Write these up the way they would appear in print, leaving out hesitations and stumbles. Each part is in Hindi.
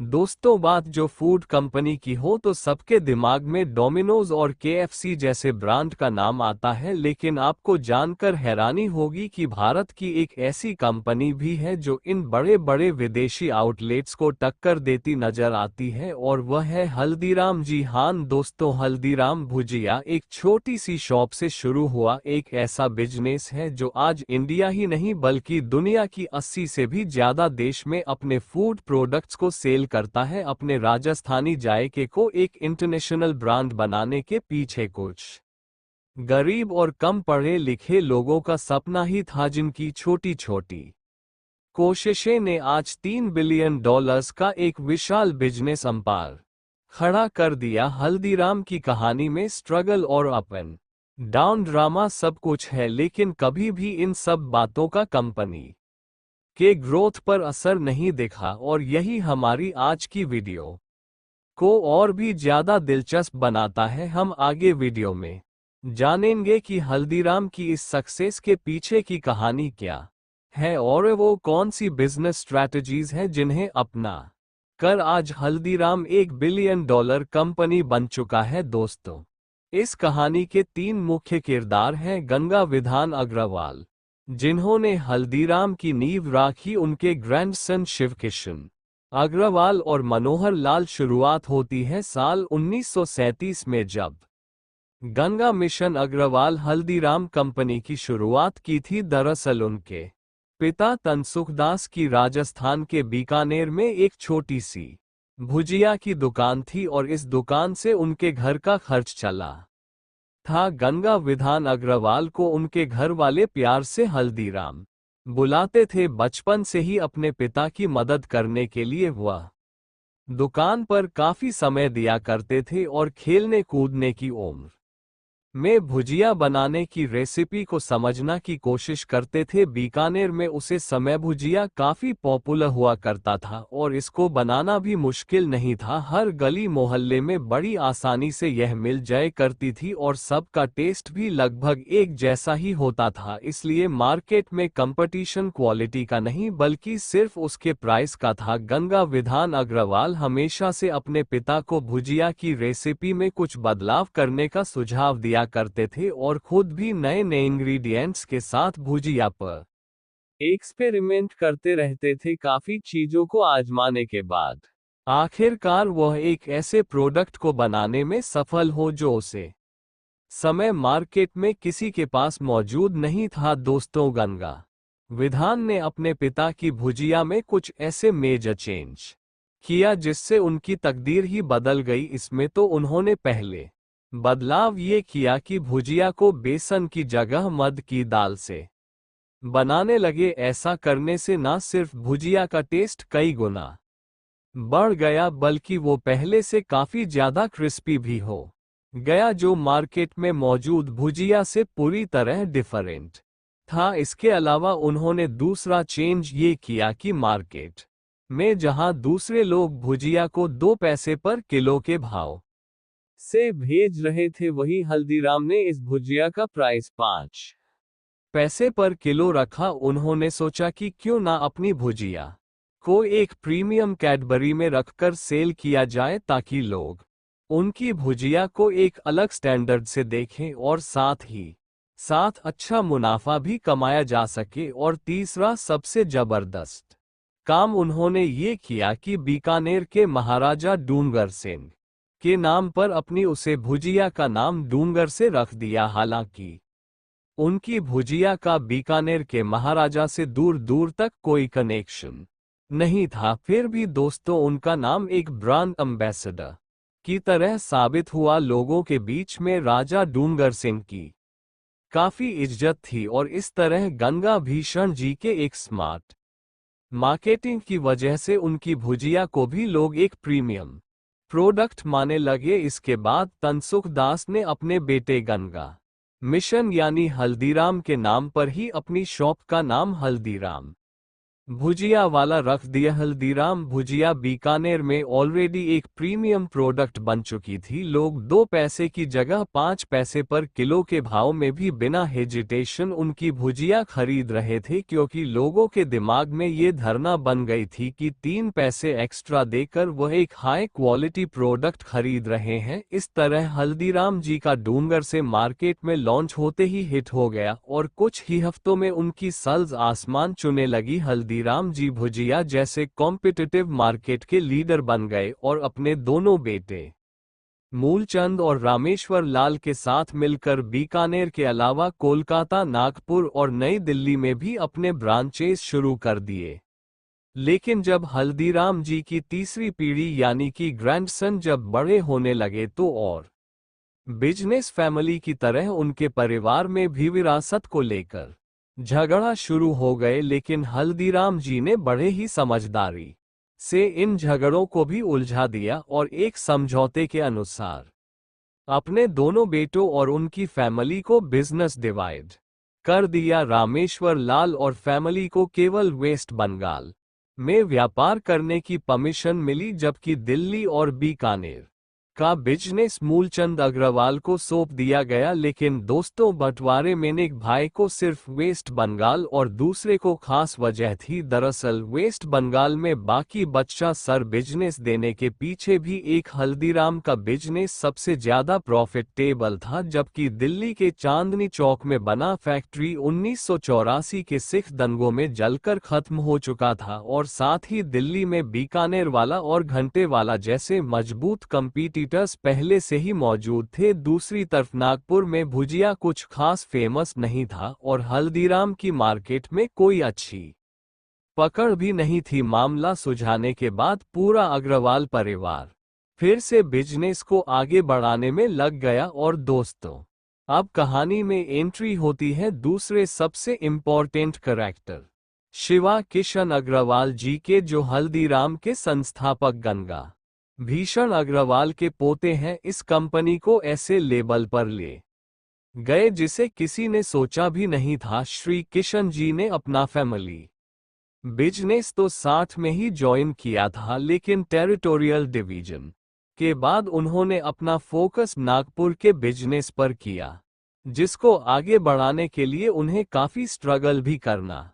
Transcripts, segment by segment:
दोस्तों, बात जो फूड कंपनी की हो तो सबके दिमाग में डोमिनोज और केएफसी जैसे ब्रांड का नाम आता है। लेकिन आपको जानकर हैरानी होगी कि भारत की एक ऐसी कंपनी भी है जो इन बड़े बड़े विदेशी आउटलेट्स को टक्कर देती नजर आती है, और वह है हल्दीराम। जी हाँ दोस्तों, हल्दीराम भुजिया एक छोटी सी शॉप से शुरू हुआ एक ऐसा बिजनेस है जो आज इंडिया ही नहीं बल्कि दुनिया की 80 से भी ज्यादा देश में अपने फूड प्रोडक्ट्स को सेल करता है। अपने राजस्थानी जायके को एक इंटरनेशनल ब्रांड बनाने के पीछे कुछ गरीब और कम पढ़े लिखे लोगों का सपना ही था, जिनकी छोटी छोटी कोशिशें ने आज $3 बिलियन का एक विशाल बिजनेस अंपायर खड़ा कर दिया। हल्दीराम की कहानी में स्ट्रगल और अप एंड डाउन ड्रामा सब कुछ है, लेकिन कभी भी इन सब बातों का कंपनी के ग्रोथ पर असर नहीं दिखा। और यही हमारी आज की वीडियो को और भी ज्यादा दिलचस्प बनाता है। हम आगे वीडियो में जानेंगे कि हल्दीराम की इस सक्सेस के पीछे की कहानी क्या है और वो कौन सी बिजनेस स्ट्रैटेजीज हैं जिन्हें अपना कर आज हल्दीराम $1 बिलियन कंपनी बन चुका है। दोस्तों, इस कहानी के 3 मुख्य किरदार हैं। गंगा विधान अग्रवाल, जिन्होंने हल्दीराम की नींव राखी, उनके ग्रैंडसन शिवकिशन अग्रवाल और मनोहर लाल। शुरुआत होती है साल 1937 में, जब गंगा मिशन अग्रवाल हल्दीराम कंपनी की शुरुआत की थी। दरअसल उनके पिता तनसुखदास की राजस्थान के बीकानेर में एक छोटी सी भुजिया की दुकान थी और इस दुकान से उनके घर का खर्च चला था। गंगा विधान अग्रवाल को उनके घर वाले प्यार से हल्दीराम बुलाते थे। बचपन से ही अपने पिता की मदद करने के लिए वह दुकान पर काफी समय दिया करते थे और खेलने कूदने की उम्र में भुजिया बनाने की रेसिपी को समझना की कोशिश करते थे। बीकानेर में उसे समय भुजिया काफी पॉपुलर हुआ करता था और इसको बनाना भी मुश्किल नहीं था। हर गली मोहल्ले में बड़ी आसानी से यह मिल जाए करती थी और सबका टेस्ट भी लगभग एक जैसा ही होता था। इसलिए मार्केट में कंपटीशन क्वालिटी का नहीं बल्कि सिर्फ उसके प्राइस का था। गंगा विधान अग्रवाल हमेशा से अपने पिता को भुजिया की रेसिपी में कुछ बदलाव करने का सुझाव दिया करते थे और खुद भी नए नए इंग्रेडिएंट्स के साथ भुजिया पर एक्सपेरिमेंट करते रहते थे। काफी चीजों को आजमाने के बाद आखिरकार वह एक ऐसे प्रोडक्ट को बनाने में सफल हो जो उसे समय मार्केट में किसी के पास मौजूद नहीं था। दोस्तों, गंगा विधान ने अपने पिता की भुजिया में कुछ ऐसे मेजर चेंज किया जिससे उनकी तकदीर ही बदल गई। इसमें तो उन्होंने पहले बदलाव ये किया कि भुजिया को बेसन की जगह मद की दाल से बनाने लगे। ऐसा करने से न सिर्फ भुजिया का टेस्ट कई गुना बढ़ गया बल्कि वो पहले से काफी ज्यादा क्रिस्पी भी हो गया, जो मार्केट में मौजूद भुजिया से पूरी तरह डिफरेंट था। इसके अलावा उन्होंने दूसरा चेंज ये किया कि मार्केट में जहां दूसरे लोग भुजिया को 2 पैसे पर किलो के भाव से भेज रहे थे, वहीं हल्दीराम ने इस भुजिया का प्राइस 5 पैसे पर किलो रखा। उन्होंने सोचा कि क्यों ना अपनी भुजिया को एक प्रीमियम कैडबरी में रखकर सेल किया जाए ताकि लोग उनकी भुजिया को एक अलग स्टैंडर्ड से देखें और साथ ही साथ अच्छा मुनाफा भी कमाया जा सके। और तीसरा सबसे जबरदस्त काम उन्होंने ये किया कि बीकानेर के महाराजा डूंगर सिंह के नाम पर अपनी उसे भुजिया का नाम डूंगर से रख दिया। हालांकि उनकी भुजिया का बीकानेर के महाराजा से दूर दूर तक कोई कनेक्शन नहीं था, फिर भी दोस्तों उनका नाम एक ब्रांड एम्बेसडर की तरह साबित हुआ। लोगों के बीच में राजा डूंगर सिंह की काफी इज्जत थी और इस तरह गंगा भीषण जी के एक स्मार्ट मार्केटिंग की वजह से उनकी भुजिया को भी लोग एक प्रीमियम प्रोडक्ट माने लगे। इसके बाद तनसुख दास ने अपने बेटे गंगा मिशन यानी हल्दीराम के नाम पर ही अपनी शॉप का नाम हल्दीराम भुजिया वाला रख दिया। हल्दीराम भुजिया बीकानेर में ऑलरेडी एक प्रीमियम प्रोडक्ट बन चुकी थी। लोग 2 पैसे की जगह 5 पैसे पर किलो के भाव में भी बिना हेजिटेशन उनकी भुजिया खरीद रहे थे, क्योंकि लोगों के दिमाग में ये धारणा बन गई थी कि 3 पैसे एक्स्ट्रा देकर वह एक हाई क्वालिटी प्रोडक्ट खरीद रहे हैं। इस तरह हल्दीराम जी का डूंगर से मार्केट में लॉन्च होते ही हिट हो गया और कुछ ही हफ्तों में उनकी सेल्स आसमान छूने लगी। हल्दीराम जी भुजिया जैसे कॉम्पिटिटिव मार्केट के लीडर बन गए और अपने दोनों बेटे मूलचंद और रामेश्वर लाल के साथ मिलकर बीकानेर के अलावा कोलकाता, नागपुर और नई दिल्ली में भी अपने ब्रांचेस शुरू कर दिए। लेकिन जब हल्दीराम जी की तीसरी पीढ़ी यानी कि ग्रैंडसन जब बड़े होने लगे तो और बिजनेस फैमिली की तरह उनके परिवार में भी विरासत को लेकर झगड़ा शुरू हो गए। लेकिन हल्दीराम जी ने बड़े ही समझदारी से इन झगड़ों को भी उलझा दिया और एक समझौते के अनुसार अपने दोनों बेटों और उनकी फैमिली को बिजनेस डिवाइड कर दिया। रामेश्वर लाल और फैमिली को केवल वेस्ट बंगाल में व्यापार करने की परमिशन मिली, जबकि दिल्ली और बीकानेर का बिजनेस मूलचंद अग्रवाल को सौंप दिया गया। लेकिन दोस्तों, बंटवारे में एक भाई को सिर्फ वेस्ट बंगाल और दूसरे को खास वजह थी। दरअसल वेस्ट बंगाल में बाकी बच्चा सर बिजनेस देने के पीछे भी एक हल्दीराम का बिजनेस सबसे ज्यादा प्रॉफिटेबल था, जबकि दिल्ली के चांदनी चौक में बना फैक्ट्री 1984 के सिख दंगों में जलकर खत्म हो चुका था और साथ ही दिल्ली में बीकानेर वाला और घंटे वाला जैसे मजबूत कंपीटिटर्स पहले से ही मौजूद थे। दूसरी तरफ नागपुर में भुजिया कुछ खास फेमस नहीं था और हल्दीराम की मार्केट में कोई अच्छी पकड़ भी नहीं थी। मामला सुलझाने के बाद पूरा अग्रवाल परिवार फिर से बिजनेस को आगे बढ़ाने में लग गया। और दोस्तों, अब कहानी में एंट्री होती है दूसरे सबसे इम्पोर्टेंट कैरेक्टर शिवा किशन अग्रवाल जी के, जो हल्दीराम के संस्थापक गंगा भीषण अग्रवाल के पोते हैं। इस कंपनी को ऐसे लेवल पर ले गए जिसे किसी ने सोचा भी नहीं था। श्री किशन जी ने अपना फैमिली बिजनेस तो 60 में ही ज्वाइन किया था, लेकिन टेरिटोरियल डिवीजन के बाद उन्होंने अपना फोकस नागपुर के बिजनेस पर किया, जिसको आगे बढ़ाने के लिए उन्हें काफी स्ट्रगल भी करना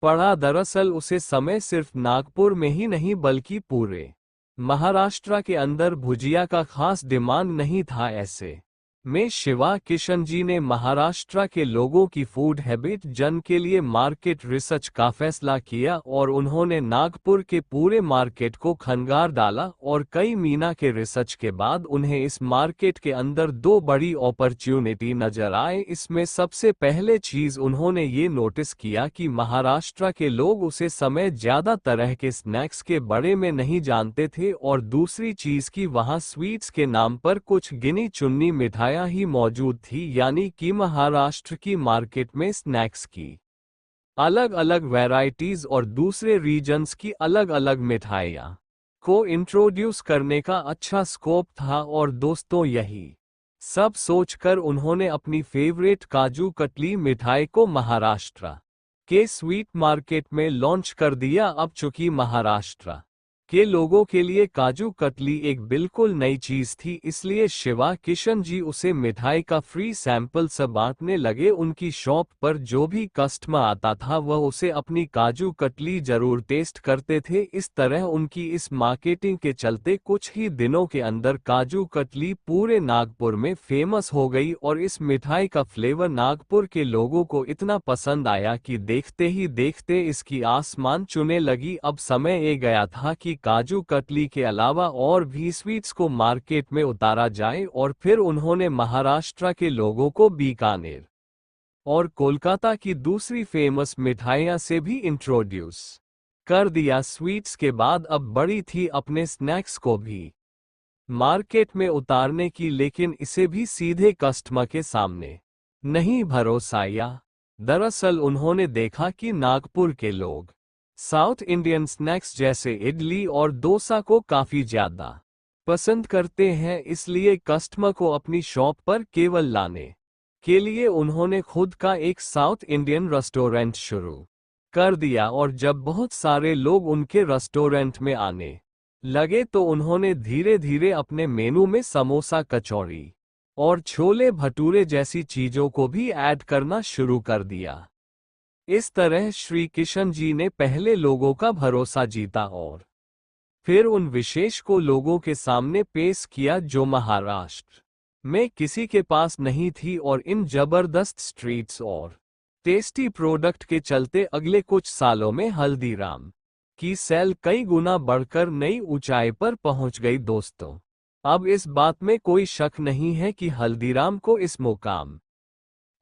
पड़ा। दरअसल उसे समय सिर्फ नागपुर में ही नहीं बल्कि पूरे महाराष्ट्र के अंदर भुजिया का खास डिमांड नहीं था। ऐसे में शिवा किशन जी ने महाराष्ट्र के लोगों की फूड हैबिट जन के लिए मार्केट रिसर्च का फैसला किया और उन्होंने नागपुर के पूरे मार्केट को खंगार डाला। और कई महीना के रिसर्च के बाद उन्हें इस मार्केट के अंदर 2 बड़ी अपॉर्चुनिटी नजर आए। इसमें सबसे पहले चीज उन्होंने ये नोटिस किया कि महाराष्ट्र के लोग उसे समय ज्यादा तरह के स्नैक्स के बारे में नहीं जानते थे, और दूसरी चीज कि वहाँ स्वीट्स के नाम पर कुछ गिनी चुन्नी मिठाई ही मौजूद थी, यानी कि महाराष्ट्र की मार्केट में स्नैक्स की अलग अलग वैरायटीज और दूसरे रीजन्स की अलग अलग मिठाइयाँ को इंट्रोड्यूस करने का अच्छा स्कोप था। और दोस्तों, यही सब सोचकर उन्होंने अपनी फेवरेट काजू कतली मिठाई को महाराष्ट्र के स्वीट मार्केट में लॉन्च कर दिया। अब चूंकि महाराष्ट्र के लोगों के लिए काजू कतली एक बिल्कुल नई चीज थी, इसलिए शिवा किशन जी उसे मिठाई का फ्री सैंपल से बांटने लगे। उनकी शॉप पर जो भी कस्टमर आता था वह उसे अपनी काजू कतली जरूर टेस्ट करते थे। इस तरह उनकी इस मार्केटिंग के चलते कुछ ही दिनों के अंदर काजू कतली पूरे नागपुर में फेमस हो गई और इस मिठाई का फ्लेवर नागपुर के लोगों को इतना पसंद आया कि देखते ही देखते इसकी आसमान छूने लगी। अब समय आ गया था कि काजू कतली के अलावा और भी स्वीट्स को मार्केट में उतारा जाए, और फिर उन्होंने महाराष्ट्र के लोगों को बीकानेर और कोलकाता की दूसरी फेमस मिठाइयां से भी इंट्रोड्यूस कर दिया। स्वीट्स के बाद अब बड़ी थी अपने स्नैक्स को भी मार्केट में उतारने की, लेकिन इसे भी सीधे कस्टमर के सामने नहीं भरोसाया। दरअसल उन्होंने देखा कि नागपुर के लोग साउथ इंडियन स्नैक्स जैसे इडली और डोसा को काफी ज्यादा पसंद करते हैं, इसलिए कस्टमर को अपनी शॉप पर केवल लाने के लिए उन्होंने खुद का एक साउथ इंडियन रेस्टोरेंट शुरू कर दिया और जब बहुत सारे लोग उनके रेस्टोरेंट में आने लगे तो उन्होंने धीरे धीरे अपने मेनू में समोसा, कचौड़ी और छोले भटूरे जैसी चीजों को भी ऐड करना शुरू कर दिया। इस तरह श्री किशन जी ने पहले लोगों का भरोसा जीता और फिर उन विशेष को लोगों के सामने पेश किया जो महाराष्ट्र में किसी के पास नहीं थी, और इन जबरदस्त स्ट्रीट्स और टेस्टी प्रोडक्ट के चलते अगले कुछ सालों में हल्दीराम की सेल कई गुना बढ़कर नई ऊंचाई पर पहुंच गई। दोस्तों, अब इस बात में कोई शक नहीं है कि हल्दीराम को इस मुकाम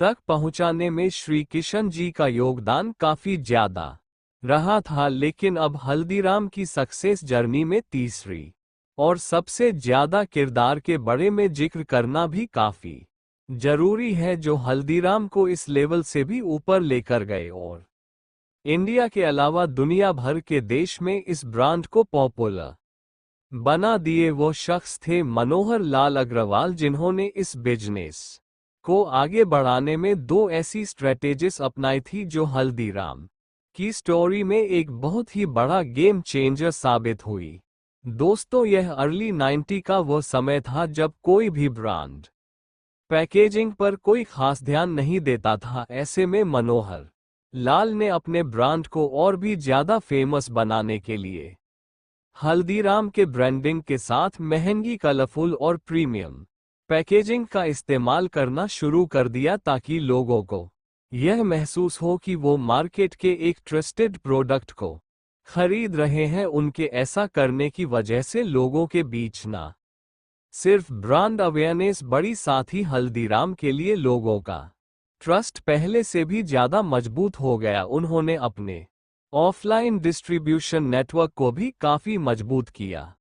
तक पहुंचाने में श्री किशन जी का योगदान काफी ज्यादा रहा था। लेकिन अब हल्दीराम की सक्सेस जर्नी में तीसरी और सबसे ज्यादा किरदार के बारे में जिक्र करना भी काफी जरूरी है, जो हल्दीराम को इस लेवल से भी ऊपर लेकर गए और इंडिया के अलावा दुनिया भर के देश में इस ब्रांड को पॉपुलर बना दिए। वो शख्स थे मनोहर लाल अग्रवाल, जिन्होंने इस बिजनेस को आगे बढ़ाने में दो ऐसी स्ट्रेटेजीज अपनाई थी जो हल्दीराम की स्टोरी में एक बहुत ही बड़ा गेम चेंजर साबित हुई। दोस्तों, यह अर्ली 90 का वो समय था जब कोई भी ब्रांड पैकेजिंग पर कोई खास ध्यान नहीं देता था। ऐसे में मनोहर लाल ने अपने ब्रांड को और भी ज्यादा फेमस बनाने के लिए हल्दीराम के ब्रांडिंग के साथ महंगी, कलरफुल और प्रीमियम पैकेजिंग का इस्तेमाल करना शुरू कर दिया, ताकि लोगों को यह महसूस हो कि वो मार्केट के एक ट्रस्टेड प्रोडक्ट को खरीद रहे हैं। उनके ऐसा करने की वजह से लोगों के बीच ना सिर्फ ब्रांड अवेयरनेस बढ़ी, साथ ही हल्दीराम के लिए लोगों का ट्रस्ट पहले से भी ज्यादा मजबूत हो गया। उन्होंने अपने ऑफलाइन डिस्ट्रीब्यूशन नेटवर्क को भी काफी मजबूत किया,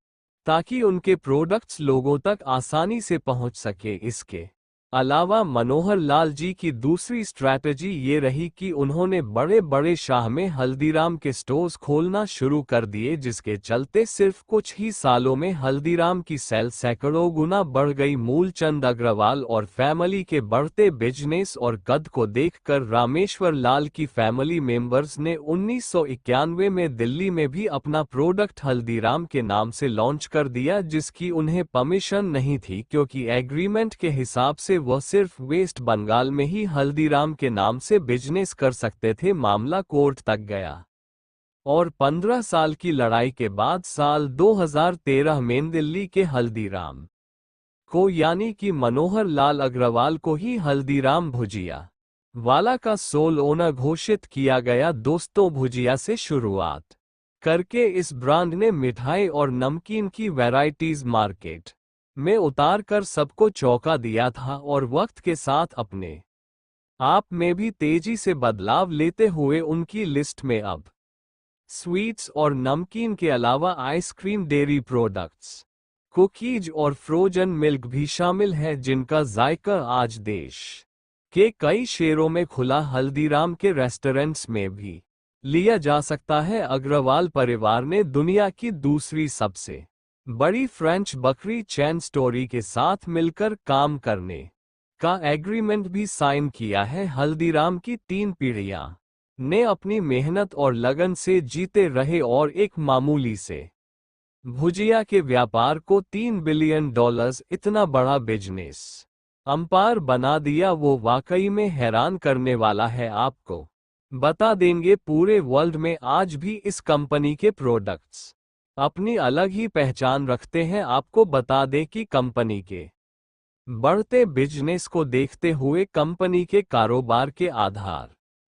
ताकि उनके प्रोडक्ट्स लोगों तक आसानी से पहुंच सके। इसके अलावा मनोहर लाल जी की दूसरी स्ट्रैटेजी ये रही कि उन्होंने बड़े बड़े शाह में हल्दीराम के स्टोर्स खोलना शुरू कर दिए, जिसके चलते सिर्फ कुछ ही सालों में हल्दीराम की सेल सैकड़ों गुना बढ़ गई। मूलचंद अग्रवाल और फैमिली के बढ़ते बिजनेस और कद को देखकर रामेश्वर लाल की फैमिली मेंबर्स ने 1991 में दिल्ली में भी अपना प्रोडक्ट हल्दीराम के नाम से लॉन्च कर दिया, जिसकी उन्हें परमिशन नहीं थी, क्योंकि एग्रीमेंट के हिसाब से वह सिर्फ वेस्ट बंगाल में ही हल्दीराम के नाम से बिजनेस कर सकते थे। मामला कोर्ट तक गया और 15 साल की लड़ाई के बाद साल 2013 में दिल्ली के हल्दीराम को, यानी कि मनोहर लाल अग्रवाल को ही हल्दीराम भुजिया वाला का सोल ओनर घोषित किया गया। दोस्तों, भुजिया से शुरुआत करके इस ब्रांड ने मिठाई और नमकीन की वैरायटीज मार्केट में उतार कर सबको चौंका दिया था, और वक्त के साथ अपने आप में भी तेजी से बदलाव लेते हुए उनकी लिस्ट में अब स्वीट्स और नमकीन के अलावा आइसक्रीम, डेयरी प्रोडक्ट्स, कुकीज और फ्रोजन मिल्क भी शामिल है, जिनका जायका आज देश के कई शहरों में खुला हल्दीराम के रेस्टोरेंट्स में भी लिया जा सकता है। अग्रवाल परिवार ने दुनिया की दूसरी सबसे बड़ी फ्रेंच बकरी चैन स्टोरी के साथ मिलकर काम करने का एग्रीमेंट भी साइन किया है। हल्दीराम की 3 पीढ़ियां ने अपनी मेहनत और लगन से जीते रहे और एक मामूली से भुजिया के व्यापार को $3 बिलियन इतना बड़ा बिजनेस अंपायर बना दिया। वो वाकई में हैरान करने वाला है। आपको बता देंगे, पूरे वर्ल्ड में आज भी इस कंपनी के प्रोडक्ट्स अपनी अलग ही पहचान रखते हैं। आपको बता दें कि कंपनी के बढ़ते बिजनेस को देखते हुए कंपनी के कारोबार के आधार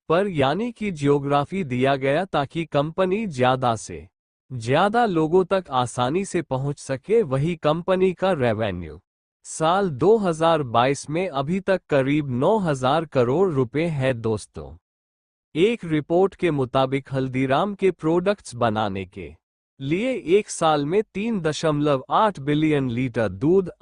पर, यानी कि जियोग्राफी दिया गया, ताकि कंपनी ज्यादा से ज्यादा लोगों तक आसानी से पहुंच सके। वही कंपनी का रेवेन्यू साल 2022 में अभी तक करीब 9,000 करोड़ रुपए है। दोस्तों, एक रिपोर्ट के मुताबिक हल्दीराम के प्रोडक्ट्स बनाने के लिए एक साल में 3.8 बिलियन लीटर दूध,